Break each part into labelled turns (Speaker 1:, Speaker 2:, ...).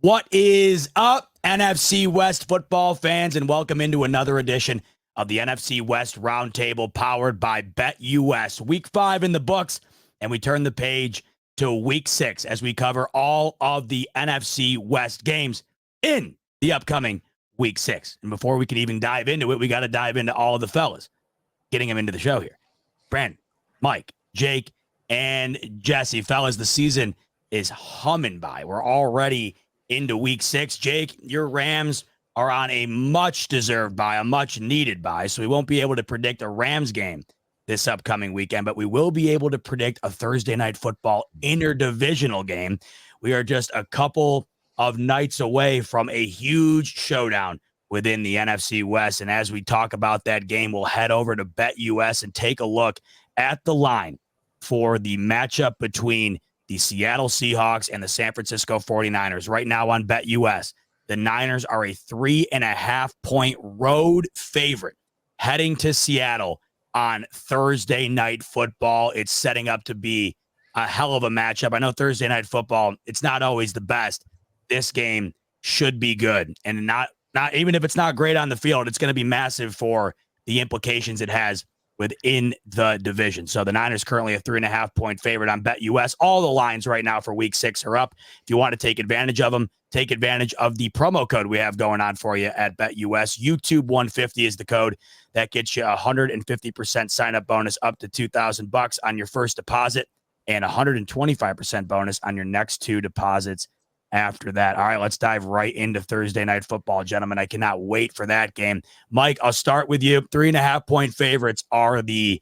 Speaker 1: What is up, NFC West football fans, and welcome into another edition of the NFC West Roundtable powered by BetUS. Week 5 in the books, and we turn the page to Week 6 as we cover all of the NFC West games in the upcoming Week 6. And before we can even dive into it, we got to dive into all of the fellas, getting them into the show here. Brandon, Mike, Jake, and Jesse. Fellas, the season is humming by. We're already into Week 6. Jake, your Rams are on a much-deserved bye, a much-needed bye, so we won't be able to predict a Rams game this upcoming weekend, but we will be able to predict a Thursday Night Football interdivisional game. We are just a couple of nights away from a huge showdown within the NFC West, and as we talk about that game, we'll head over to BetUS and take a look at the line for the matchup between the Seattle Seahawks and the San Francisco 49ers. Right now on BetUS, the Niners are a 3.5-point road favorite heading to Seattle on Thursday Night Football. It's setting up to be a hell of a matchup. I know Thursday Night Football, it's not always the best. This game should be good. And not even if it's not great on the field, it's going to be massive for the implications it has within the division. So the Niners currently a 3.5-point favorite on BetUS. All the lines right now for Week 6 are up. If you want to take advantage of them, take advantage of the promo code we have going on for you at BetUS. YouTube150 is the code that gets you 150% sign-up bonus up to $2,000 on your first deposit and 125% bonus on your next 2 deposits after that. All right, let's dive right into Thursday Night Football, gentlemen. I cannot wait for that game. Mike, I'll start with you. 3.5-point favorites are the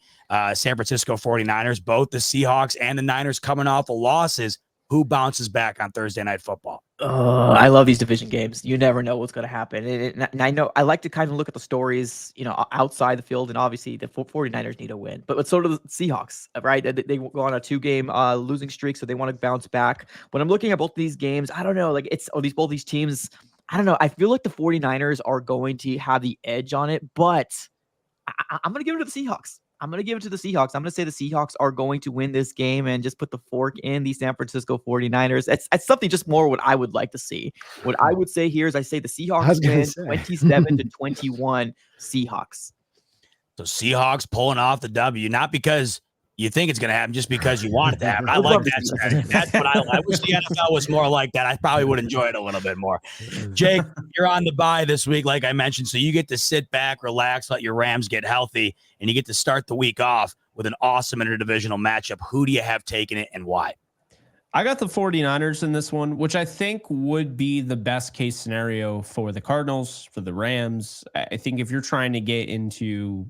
Speaker 1: San Francisco 49ers, both the Seahawks and the Niners coming off of losses. Who bounces back on Thursday Night Football?
Speaker 2: I love these division games. You never know what's going to happen. And I know I like to kind of look at the stories, outside the field, and obviously the 49ers need a win. But so do the Seahawks, right? They go on a 2-game losing streak, so they want to bounce back. When I'm looking at both these games, I don't know, like both these teams, I don't know. I feel like the 49ers are going to have the edge on it, but I'm going to give it to the Seahawks. I'm going to say the Seahawks are going to win this game and just put the fork in the San Francisco 49ers. It's something just more what I would like to see. What I would say here is I say the Seahawks win 27-21 Seahawks.
Speaker 1: So Seahawks pulling off the W, not because you think it's going to happen, just because you want it to happen. I like that strategy. That's what I like. I wish the NFL was more like that. I probably would enjoy it a little bit more. Jake, you're on the bye this week, like I mentioned, so you get to sit back, relax, let your Rams get healthy, and you get to start the week off with an awesome interdivisional matchup. Who do you have taking it and why?
Speaker 3: I got the 49ers in this one, which I think would be the best case scenario for the Cardinals, for the Rams. I think if you're trying to get into,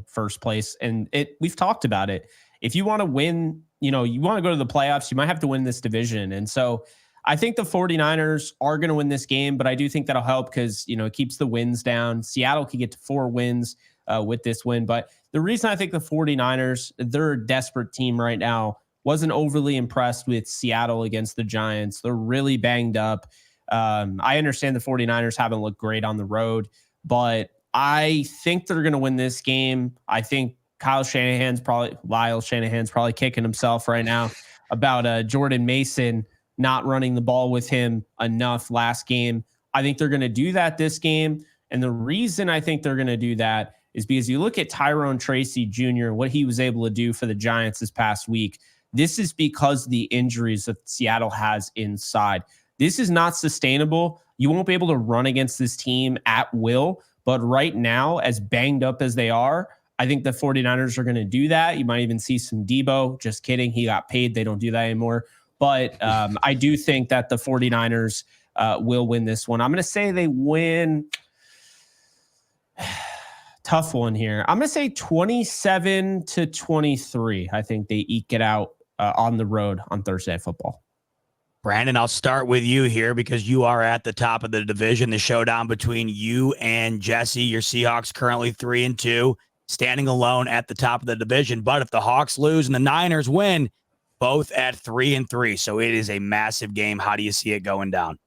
Speaker 3: first place, and we've talked about it, if you want to win, you want to go to the playoffs, you might have to win this division. And so I think the 49ers are going to win this game, but I do think that'll help because, it keeps the wins down. Seattle could get to 4 wins with this win. But the reason I think the 49ers, they're a desperate team right now. Wasn't overly impressed with Seattle against the Giants. They're really banged up. I understand the 49ers haven't looked great on the road, but I think they're going to win this game. I think Lyle Shanahan's probably kicking himself right now about Jordan Mason not running the ball with him enough last game. I think they're going to do that this game. And the reason I think they're going to do that is because you look at Tyrone Tracy Jr., what he was able to do for the Giants this past week. This is because of the injuries that Seattle has inside. This is not sustainable. You won't be able to run against this team at will. But right now, as banged up as they are, I think the 49ers are going to do that. You might even see some Debo. Just kidding. He got paid. They don't do that anymore. But I do think that the 49ers will win this one. I'm going to say they win. Tough one here. I'm going to say 27-23. I think they eke it out on the road on Thursday Night Football.
Speaker 1: Brandon, I'll start with you here because you are at the top of the division. The showdown between you and Jesse. Your Seahawks currently 3-2. Standing alone at the top of the division. But if the Hawks lose and the Niners win, both at 3-3. So it is a massive game. How do you see it going down?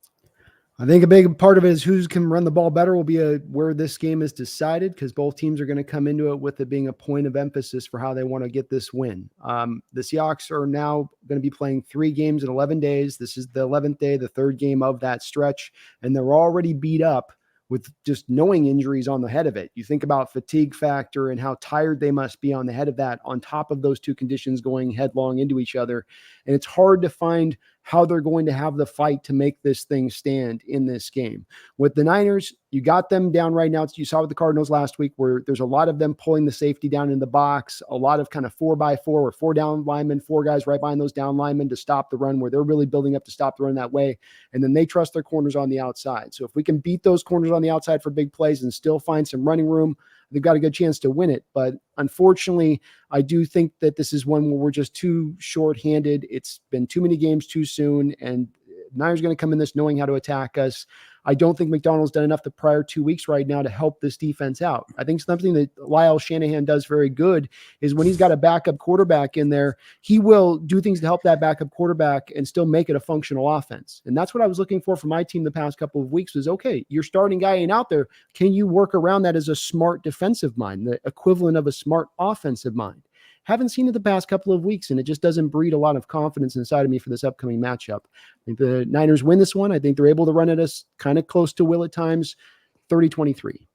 Speaker 4: I think a big part of it is who can run the ball better will be where this game is decided, because both teams are going to come into it with it being a point of emphasis for how they want to get this win. The Seahawks are now going to be playing 3 games in 11 days. This is the 11th day, the 3rd game of that stretch, and they're already beat up with just knowing injuries on the head of it. You think about fatigue factor and how tired they must be on the head of that, on top of those 2 conditions going headlong into each other. And it's hard to find how they're going to have the fight to make this thing stand in this game. With the Niners, you got them down right now. You saw with the Cardinals last week, where there's a lot of them pulling the safety down in the box, a lot of kind of 4x4 or 4 down linemen, 4 guys right behind those down linemen to stop the run, where they're really building up to stop the run that way. And then they trust their corners on the outside. So if we can beat those corners on the outside for big plays and still find some running room, they've got a good chance to win it. But unfortunately, I do think that this is one where we're just too short-handed. It's been too many games too soon, and Niners are going to come in this knowing how to attack us. I don't think McDonald's done enough the prior 2 weeks right now to help this defense out. I think something that Lyle Shanahan does very good is when he's got a backup quarterback in there, he will do things to help that backup quarterback and still make it a functional offense. And that's what I was looking for from my team the past couple of weeks was, okay, your starting guy ain't out there. Can you work around that as a smart defensive mind, the equivalent of a smart offensive mind? Haven't seen it the past couple of weeks, and it just doesn't breed a lot of confidence inside of me for this upcoming matchup. I think the Niners win this one. I think they're able to run at us kind of close to will at times, 30-23.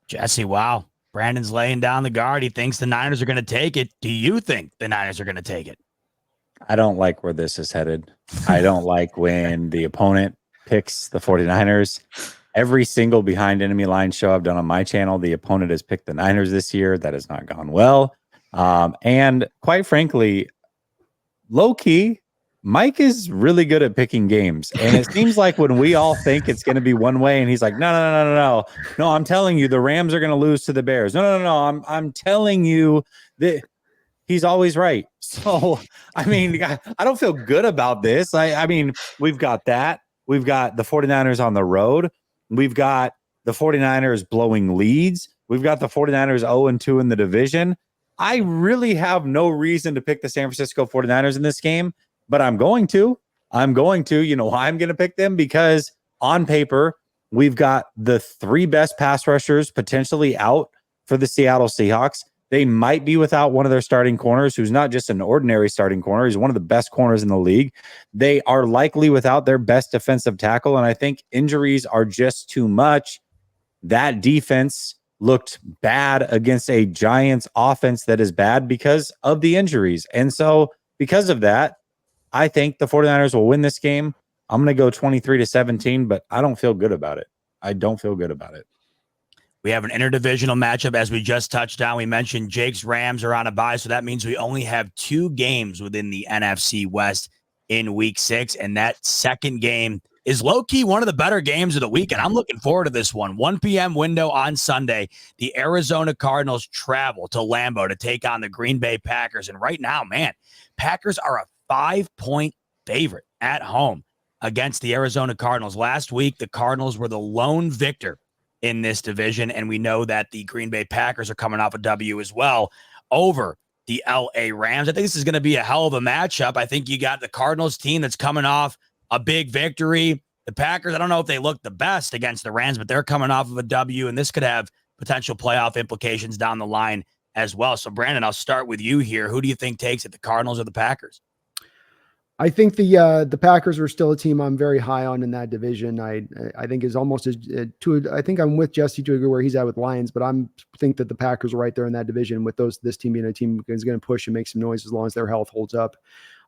Speaker 1: Jesse, wow. Brandon's laying down the guard. He thinks the Niners are going to take it. Do you think the Niners are going to take it?
Speaker 5: I don't like where this is headed. I don't like when the opponent picks the 49ers. Every single behind enemy line show I've done on my channel, the opponent has picked the Niners this year. That has not gone well. And quite frankly, low key, Mike is really good at picking games. And it seems like when we all think it's going to be one way and he's like, no, I'm telling you, the Rams are going to lose to the Bears. No. I'm telling you that he's always right. So, I mean, I don't feel good about this. I mean, we've got that. We've got the 49ers on the road. We've got the 49ers blowing leads. We've got the 49ers 0-2 in the division. I really have no reason to pick the San Francisco 49ers in this game, but I'm going to. You know why I'm going to pick them? Because on paper, we've got the 3 best pass rushers potentially out for the Seattle Seahawks. They might be without one of their starting corners, who's not just an ordinary starting corner. He's one of the best corners in the league. They are likely without their best defensive tackle, and I think injuries are just too much. That defense looked bad against a Giants offense that is bad because of the injuries. And so because of that, I think the 49ers will win this game. I'm going to go 23-17, but I don't feel good about it.
Speaker 1: We have an interdivisional matchup, as we just touched on. We mentioned Jake's Rams are on a bye, so that means we only have 2 games within the NFC West in week 6, and that second game is low-key one of the better games of the week, and I'm looking forward to this one. 1 p.m. window on Sunday. The Arizona Cardinals travel to Lambeau to take on the Green Bay Packers, and right now, man, Packers are a 5-point favorite at home against the Arizona Cardinals. Last week, the Cardinals were the lone victor in this division, and we know that the Green Bay Packers are coming off a W as well over the LA Rams. I think this is going to be a hell of a matchup. I think you got the Cardinals team that's coming off a big victory. The Packers, I don't know if they look the best against the Rams, but they're coming off of a W, and this could have potential playoff implications down the line as well. So, Brandon, I'll start with you here. Who do you think takes it, the Cardinals or the Packers?
Speaker 4: I think the Packers are still a team I'm very high on in that division. I think is almost I think I'm with Jesse to agree where he's at with Lions, but think that the Packers are right there in that division with this team being a team is going to push and make some noise as long as their health holds up.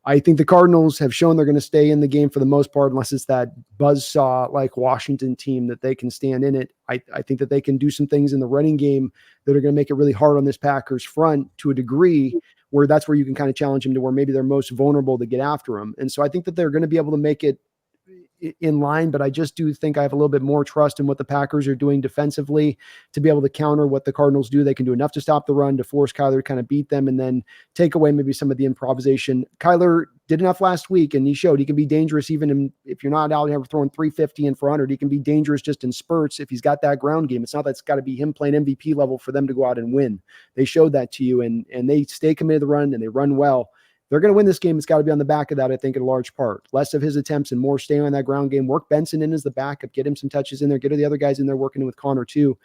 Speaker 4: I think the Cardinals have shown they're going to stay in the game for the most part, unless it's that buzzsaw like Washington team that they can stand in it. I think that they can do some things in the running game that are going to make it really hard on this Packers front to a degree where that's where you can kind of challenge them to where maybe they're most vulnerable to get after them. And so I think that they're going to be able to make it in line, but I just do think I have a little bit more trust in what the Packers are doing defensively to be able to counter what the Cardinals do. They can do enough to stop the run, to force Kyler to kind of beat them and then take away maybe some of the improvisation. Kyler did enough last week, and he showed he can be dangerous even if you're not out here throwing 350 and 400. He can be dangerous just in spurts if he's got that ground game. It's not that it's got to be him playing MVP level for them to go out and win. They showed that to you, and they stay committed to the run, and they run well. they're going to win this game. It's got to be on the back of that, I think, in a large part. Less of his attempts and more staying on that ground game. Work Benson in as the backup, get him some touches in there, get the other guys in there working with Connor too.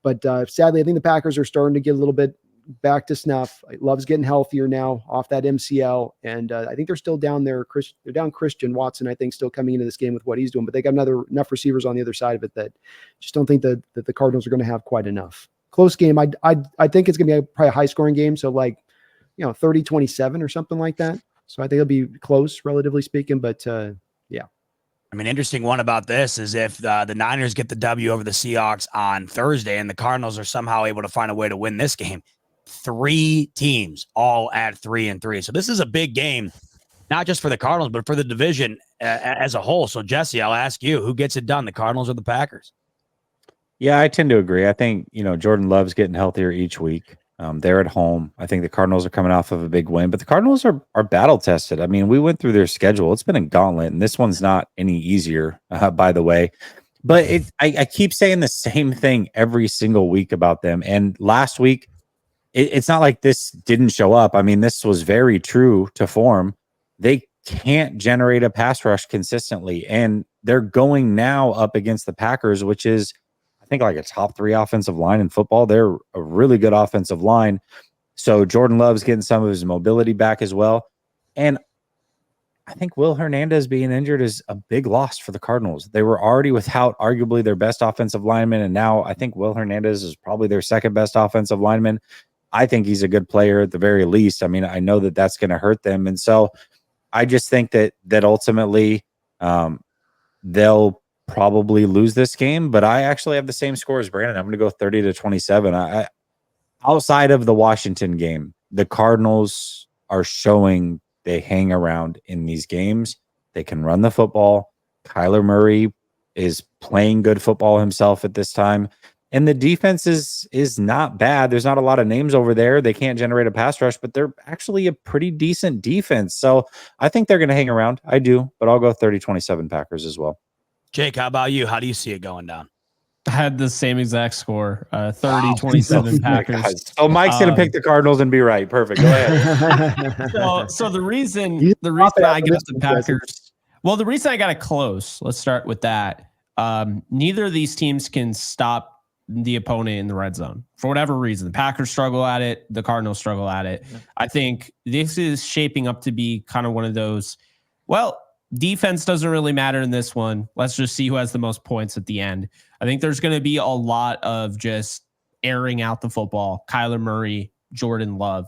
Speaker 4: But sadly, I think the Packers are starting to get a little bit back to snuff. Love's getting healthier now off that MCL. And I think they're still down there. They're down Christian Watson, I think, still coming into this game with what he's doing. But they got enough receivers on the other side of it that just don't think that the Cardinals are going to have quite enough. Close game. I think it's going to be probably a high-scoring game. So 30-27 or something like that. So I think it'll be close, relatively speaking. But yeah.
Speaker 1: I mean, interesting one about this is if the Niners get the W over the Seahawks on Thursday and the Cardinals are somehow able to find a way to win this game, 3 teams all at 3-3. So this is a big game, not just for the Cardinals, but for the division as a whole. So Jesse, I'll ask you, who gets it done, the Cardinals or the Packers?
Speaker 5: Yeah, I tend to agree. I think, Jordan Love's getting healthier each week. They're at home. I think the Cardinals are coming off of a big win, but the Cardinals are battle tested. I mean, we went through their schedule. It's been a gauntlet, and this one's not any easier, by the way. But I keep saying the same thing every single week about them. And last week, it's not like this didn't show up. I mean, this was very true to form. They can't generate a pass rush consistently, and they're going now up against the Packers, which is, I think, like a top 3 offensive line in football. They're a really good offensive line. So Jordan Love's getting some of his mobility back as well. And I think Will Hernandez being injured is a big loss for the Cardinals. They were already without arguably their best offensive lineman, and now I think Will Hernandez is probably their second best offensive lineman. I think he's a good player at the very least. I mean, I know that that's going to hurt them. And so I just think that ultimately they'll probably lose this game, but I actually have the same score as Brandon. I'm going to go 30-27. I outside of the Washington game, the Cardinals are showing they hang around in these games. They can run the football. Kyler Murray is playing good football himself at this time. And the defense is not bad. There's not a lot of names over there. They can't generate a pass rush, but they're actually a pretty decent defense. So I think they're going to hang around. I do, but I'll go 30-27 Packers as well.
Speaker 1: Jake, how about you? How do you see it going down?
Speaker 3: I had the same exact score, 30-27 Packers.
Speaker 5: Oh, Mike's going to pick the Cardinals and be right. Perfect. Go ahead.
Speaker 3: So the reason I got the Packers, well, the reason I got it close, let's start with that. Neither of these teams can stop the opponent in the red zone for whatever reason. The Packers struggle at it. The Cardinals struggle at it. Yeah. I think this is shaping up to be kind of one of those, well, defense doesn't really matter in this one. Let's just see who has the most points at the end. I think there's going to be a lot of just airing out the football. Kyler Murray, Jordan Love.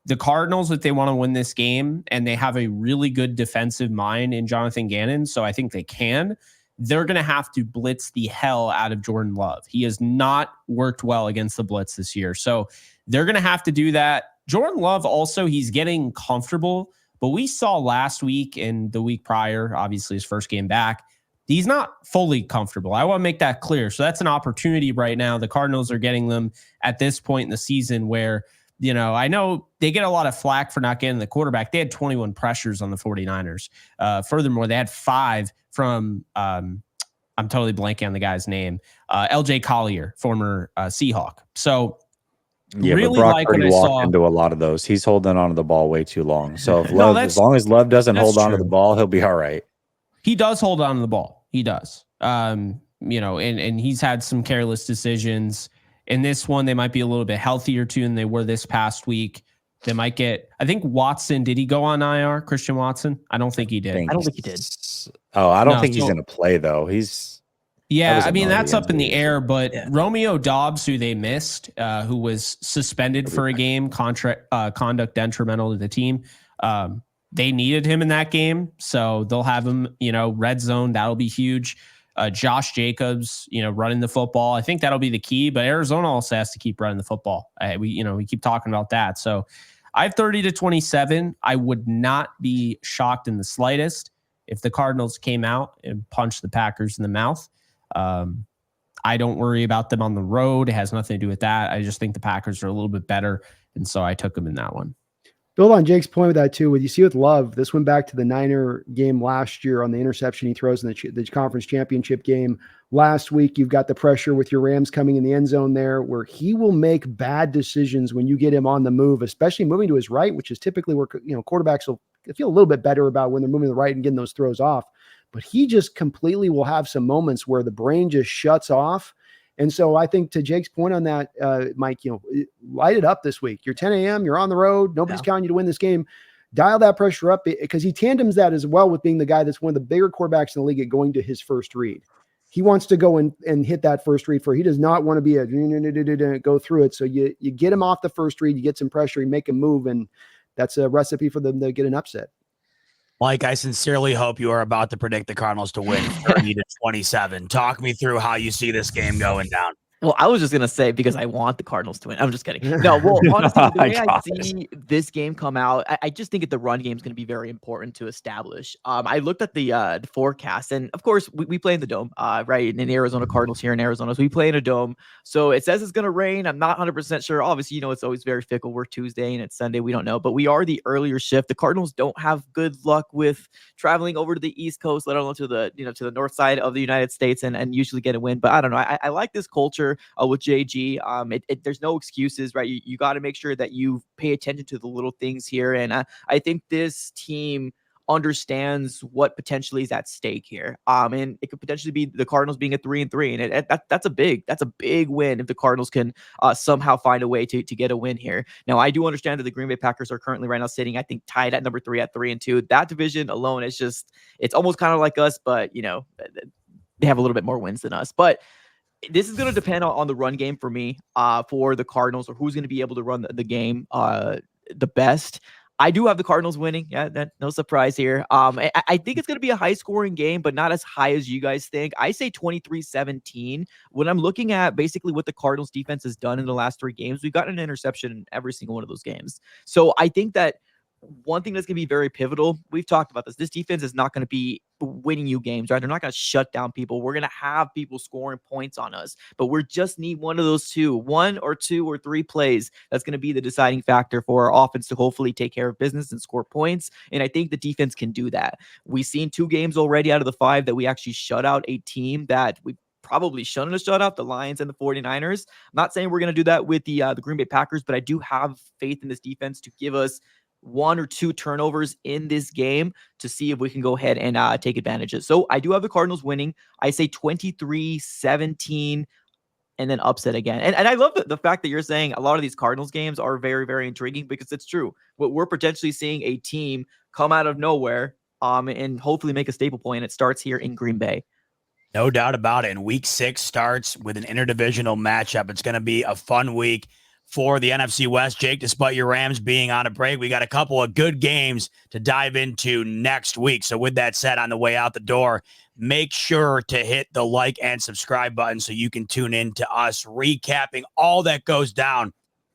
Speaker 3: The Cardinals, if they want to win this game, and they have a really good defensive mind in Jonathan Gannon, so I think they can, they're going to have to blitz the hell out of Jordan Love. He has not worked well against the blitz this year. So they're going to have to do that. Jordan Love also, he's getting comfortable, but we saw last week and the week prior, obviously his first game back, he's not fully comfortable. I want to make that clear. So that's an opportunity right now. The Cardinals are getting them at this point in the season where, I know they get a lot of flack for not getting the quarterback. They had 21 pressures on the 49ers. Furthermore, they had 5 from, I'm totally blanking on the guy's name, LJ Collier, former Seahawk. So
Speaker 5: yeah, really, but Brock Purdy walked into a lot of those. He's holding on to the ball way too long. So if as long as Love doesn't hold on to the ball, he'll be all right.
Speaker 3: He does hold on to the ball. He does. And he's had some careless decisions. In this one, they might be a little bit healthier too than they were this past week. They might get, I think Watson, did he go on IR? Christian Watson? I don't think he did.
Speaker 2: I don't think he did.
Speaker 5: Oh, I don't think he's going to play though.
Speaker 3: Yeah, I mean, that's up in the air, but Romeo Doubs, who they missed, who was suspended for a game, conduct detrimental to the team. They needed him in that game, so they'll have him, red zone. That'll be huge. Josh Jacobs, running the football. I think that'll be the key, but Arizona also has to keep running the football. We keep talking about that. So I have 30-27. I would not be shocked in the slightest if the Cardinals came out and punched the Packers in the mouth. I don't worry about them on the road. It has nothing to do with that. I just think the Packers are a little bit better, and so I took them in that one.
Speaker 4: build on Jake's point with that too. What you see with Love, this went back to the Niner game last year on the interception he throws in the conference championship game. Last week, you've got the pressure with your Rams coming in the end zone there, where he will make bad decisions when you get him on the move, especially moving to his right, which is typically where quarterbacks will feel a little bit better about when they're moving to the right and getting those throws off. But he just completely will have some moments where the brain just shuts off. And so I think to Jake's point on that, Mike, light it up this week. You're 10 a.m., you're on the road. Nobody's counting you to win this game. Dial that pressure up because he tandems that as well with being the guy that's one of the bigger quarterbacks in the league at going to his first read. He wants to go and hit that first read he does not want to be go through it. So you get him off the first read, you get some pressure, you make him move, and that's a recipe for them to get an upset.
Speaker 1: Mike, I sincerely hope you are about to predict the Cardinals to win 30-27. Talk me through how you see this game going down.
Speaker 2: Well, I was just going to say because I want the Cardinals to win. I'm just kidding. No, well, honestly, the way I see this game come out, I just think that the run game is going to be very important to establish. I looked at the forecast, and of course, we play in the dome, right? In Arizona Cardinals here in Arizona. So we play in a dome. So it says it's going to rain. I'm not 100% sure. Obviously, it's always very fickle. We're Tuesday and it's Sunday. We don't know. But we are the earlier shift. The Cardinals don't have good luck with traveling over to the East Coast, let alone to the, to the north side of the United States and usually get a win. But I don't know. I like this culture with JG. There's no excuses, right? You got to make sure that you pay attention to the little things here. And I think this team understands what potentially is at stake here. And it could potentially be the Cardinals being a 3-3. And that's a big win if the Cardinals can somehow find a way to get a win here. Now, I do understand that the Green Bay Packers are currently right now sitting, I think, tied at number 3 at 3-2. That division alone is it's almost kind of like us, but they have a little bit more wins than us. But this is going to depend on the run game for me, for the Cardinals, or who's going to be able to run the game the best. I do have the Cardinals winning. Yeah, no surprise here. I think it's going to be a high-scoring game, but not as high as you guys think. I say 23-17. When I'm looking at basically what the Cardinals defense has done in the last 3 games, we've gotten an interception in every single one of those games. So I think that one thing that's going to be very pivotal, we've talked about this defense is not going to be winning you games, right? They're not going to shut down people. We're going to have people scoring points on us, but we just need one of those 1 or 2 or 3 plays that's going to be the deciding factor for our offense to hopefully take care of business and score points. And I think the defense can do that. We've seen 2 games already out of the 5 that we actually shut out a team that we probably shouldn't have shut out, the Lions and the 49ers. I'm not saying we're going to do that with the Green Bay Packers, but I do have faith in this defense to give us 1 or 2 turnovers in this game to see if we can go ahead and take advantages. So I do have the Cardinals winning. I say 23-17 and then upset again. And I love the fact that you're saying a lot of these Cardinals games are very, very intriguing because it's true. We're potentially seeing a team come out of nowhere and hopefully make a staple point. It starts here in Green Bay.
Speaker 1: No doubt about it. And week 6 starts with an interdivisional matchup. It's going to be a fun week for the NFC West. Jake, despite your Rams being on a break, we got a couple of good games to dive into next week. So with that said, on the way out the door, make sure to hit the like and subscribe button so you can tune in to us recapping all that goes down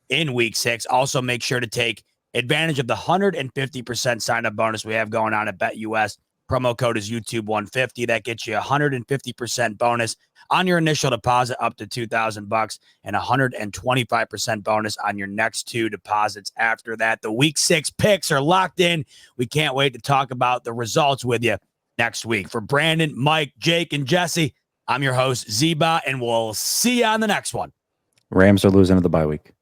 Speaker 1: in week 6. Also, make sure to take advantage of the 150% sign-up bonus we have going on at BetUS. Promo code is YouTube150. That gets you 150% bonus on your initial deposit up to $2,000 and 125% bonus on your next 2 deposits after that. The week 6 picks are locked in. We can't wait to talk about the results with you next week. For Brandon, Mike, Jake, and Jesse, I'm your host, Zeba, and we'll see you on the next one.
Speaker 5: Rams are losing to the bye week.